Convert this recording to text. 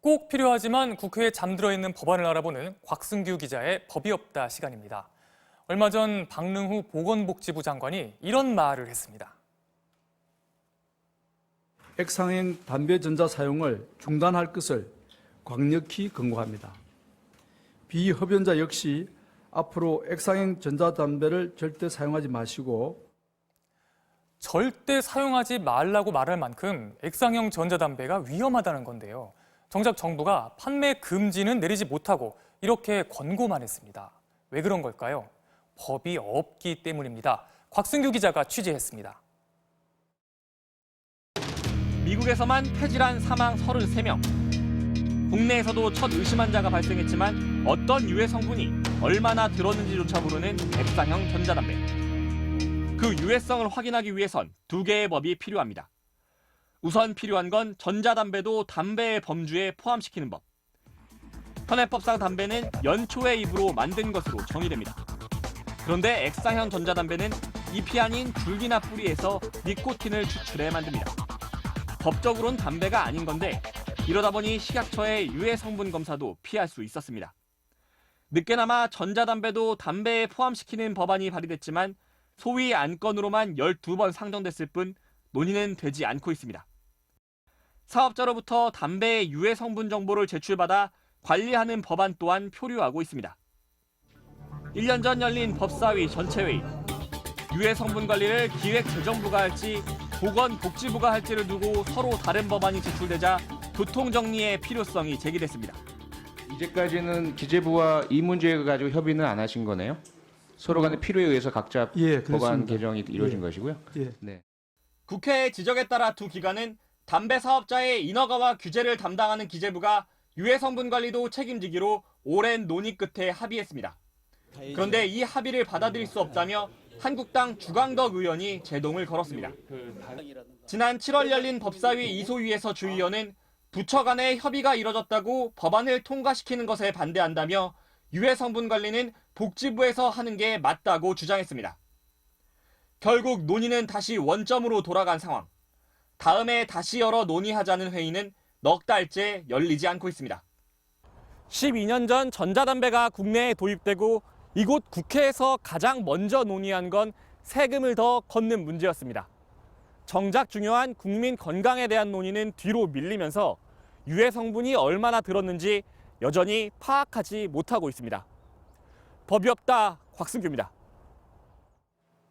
꼭 필요하지만 국회에 잠들어 있는 법안을 알아보는 곽승규 기자의 법이 없다 시간입니다. 얼마 전 박능후 보건복지부 장관이 이런 말을 했습니다. 액상행 담배 전자 사용을 중단할 것을 강력히 권고합니다. 비흡연자 역시 앞으로 액상행 전자담배를 절대 사용하지 마시고 절대 사용하지 말라고 말할 만큼 액상형 전자담배가 위험하다는 건데요. 정작 정부가 판매 금지는 내리지 못하고 이렇게 권고만 했습니다. 왜 그런 걸까요? 법이 없기 때문입니다. 곽승규 기자가 취재했습니다. 미국에서만 폐질환 사망 33명. 국내에서도 첫 의심 환자가 발생했지만 어떤 유해 성분이 얼마나 들었는지조차 모르는 액상형 전자담배. 그 유해성을 확인하기 위해선 두 개의 법이 필요합니다. 우선 필요한 건 전자담배도 담배의 범주에 포함시키는 법. 현행법상 담배는 연초의 잎으로 만든 것으로 정의됩니다. 그런데 액상형 전자담배는 잎이 아닌 줄기나 뿌리에서 니코틴을 추출해 만듭니다. 법적으로는 담배가 아닌 건데 이러다 보니 식약처의 유해 성분 검사도 피할 수 있었습니다. 늦게나마 전자담배도 담배에 포함시키는 법안이 발의됐지만 소위 안건으로만 12번 상정됐을 뿐 논의는 되지 않고 있습니다. 사업자로부터 담배의 유해 성분 정보를 제출받아 관리하는 법안 또한 표류하고 있습니다. 1년 전 열린 법사위 전체회의. 유해 성분 관리를 기획재정부가 할지 보건복지부가 할지를 두고 서로 다른 법안이 제출되자 교통정리의 필요성이 제기됐습니다. 이제까지는 기재부와 이 문제를 가지고 협의는 안 하신 거네요? 서로 간의 필요에 의해서 각자 법안 개정이 이루어진 것이고요. 네. 국회의 지적에 따라 두 기관은 담배 사업자의 인허가와 규제를 담당하는 기재부가 유해 성분 관리도 책임지기로 오랜 논의 끝에 합의했습니다. 그런데 이 합의를 받아들일 수 없다며 한국당 주광덕 의원이 제동을 걸었습니다. 지난 7월 열린 법사위 이소위에서 주 의원은 부처 간의 협의가 이뤄졌다고 법안을 통과시키는 것에 반대한다며 유해 성분 관리는 복지부에서 하는 게 맞다고 주장했습니다. 결국 논의는 다시 원점으로 돌아간 상황. 다음에 다시 열어 논의하자는 회의는 넉 달째 열리지 않고 있습니다. 12년 전 전자담배가 국내에 도입되고 이곳 국회에서 가장 먼저 논의한 건 세금을 더 걷는 문제였습니다. 정작 중요한 국민 건강에 대한 논의는 뒤로 밀리면서 유해 성분이 얼마나 들었는지 여전히 파악하지 못하고 있습니다. 법이 없다, 곽승규입니다.